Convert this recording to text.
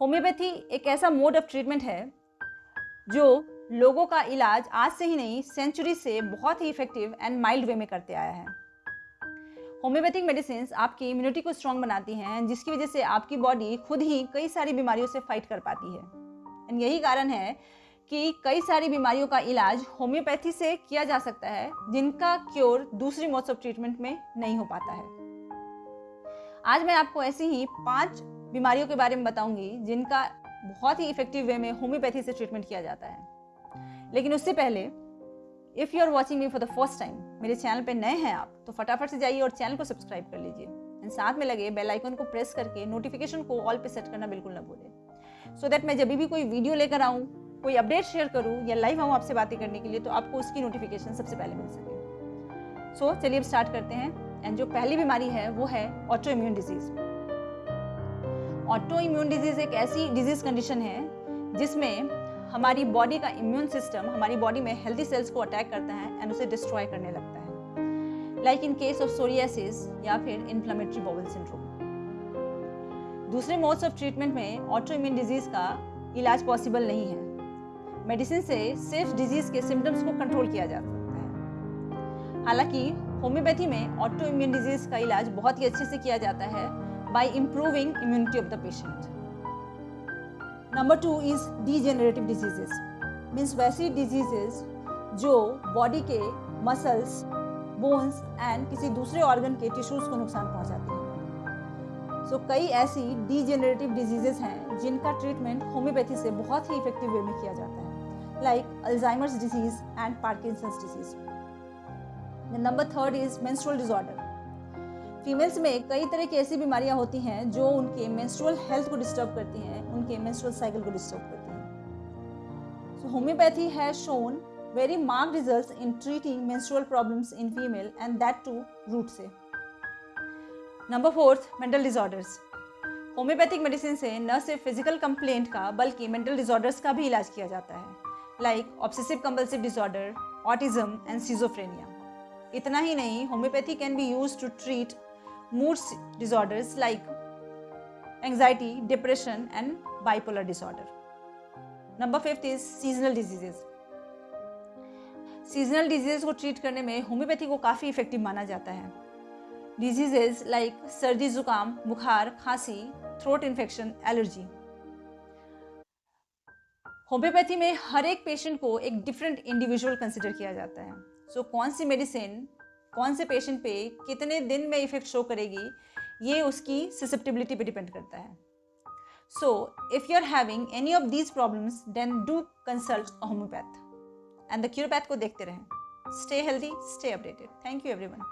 Homeopathy एक ऐसा mode of treatment है जो लोगों का इलाज आज से ही नहीं सेंचुरी से बहुत ही इफेक्टिव एंड माइल्ड वे में करते आया है। होम्योपैथिक मेडिसिन आपकी इम्यूनिटी को स्ट्रॉन्ग बनाती हैं, जिसकी वजह से आपकी बॉडी खुद ही कई सारी बीमारियों से फाइट कर पाती है। एंड यही कारण है कि कई सारी बीमारियों का इलाज होम्योपैथी से किया जा सकता है, जिनका क्योर दूसरी मोड्स ऑफ ट्रीटमेंट में नहीं हो पाता है। आज मैं आपको ऐसी ही 5 बीमारियों के बारे में बताऊंगी जिनका बहुत ही इफेक्टिव वे में होम्योपैथी से ट्रीटमेंट किया जाता है। लेकिन उससे पहले, if you are watching me for the first time, मेरे चैनल पे नए हैं आप, तो फटाफट से जाइए और चैनल को सब्सक्राइब कर लीजिए एंड साथ में लगे बेल आइकन को प्रेस करके नोटिफिकेशन को ऑल पे सेट करना बिल्कुल ना भूलें, सो दैट मैं जब भी कोई वीडियो लेकर आऊँ, कोई अपडेट शेयर करूँ या लाइव आऊँ आपसे बातें करने के लिए, तो आपको उसकी नोटिफिकेशन सबसे पहले मिल सके। सो चलिए अब स्टार्ट करते हैं। एंड जो पहली बीमारी है वो है auto immune disease. Auto immune disease एक ऐसी डिजीज कंडीशन है जिसमें हमारी बॉडी का इम्यून सिस्टम हमारी बॉडी में हेल्दी सेल्स को अटैक करता है एंड उसे डिस्ट्रॉय करने लगता है, like in case of psoriasis या फिर इन्फ्लेमेटरी बाउल सिंड्रोम। दूसरे मोड्स ऑफ ट्रीटमेंट में ऑटो इम्यून डिजीज का इलाज पॉसिबल नहीं है। मेडिसिन से सिर्फ डिजीज के सिम्टम्स को कंट्रोल किया जा सकता है। हालांकि होम्योपैथी में ऑटो इम्यून डिजीज का इलाज बहुत ही अच्छे से किया जाता है bye improving immunity of the patient. Number 2 is degenerative diseases, means वैसी डिजीजेस जो बॉडी के मसल्स, बोन्स एंड किसी दूसरे ऑर्गन के टिश्यूज को नुकसान पहुंचाती हैं। सो कई ऐसी डीजेनरेटिव डिजीजेस हैं जिनका ट्रीटमेंट होम्योपैथी से बहुत ही इफेक्टिव वे में किया जाता है, like Alzheimer's disease and Parkinson's disease. Number 3 is menstrual disorder. Females में कई तरह की ऐसी बीमारियां होती हैं जो उनके मेंस्ट्रुअल हेल्थ को डिस्टर्ब करती हैं, उनके मेंस्ट्रुअल साइकिल को डिस्टर्ब करती हैं। So homoeopathy has shown very marked results in treating menstrual problems in female and that too root से। Number 4 mental disorders. Homoeopathic medicine से न सिर्फ फिजिकल कंप्लेंट का बल्कि मेंटल डिसऑर्डर्स का भी इलाज किया जाता है, like obsessive compulsive disorder, autism and schizophrenia. इतना ही नहीं, homeopathy can be used to treat mood disorders like anxiety, depression and bipolar disorder. Number 5 is seasonal diseases. Seasonal disease को ट्रीट करने में होम्योपैथी को काफ़ी इफेक्टिव माना जाता है। डिजीजेज लाइक सर्दी, जुकाम, बुखार, खांसी, थ्रोट इन्फेक्शन, एलर्जी। होम्योपैथी में हर एक पेशेंट को एक डिफरेंट इंडिविजुअल कंसिडर किया जाता है। सो कौन सी मेडिसिन कौन से पेशेंट पे कितने दिन में इफेक्ट शो करेगी, ये उसकी ससेप्टिबिलिटी पे डिपेंड करता है। So if you are having any of these problems then do consult a homoeopath and the curopath को देखते रहें। Stay healthy, stay updated. Thank you everyone.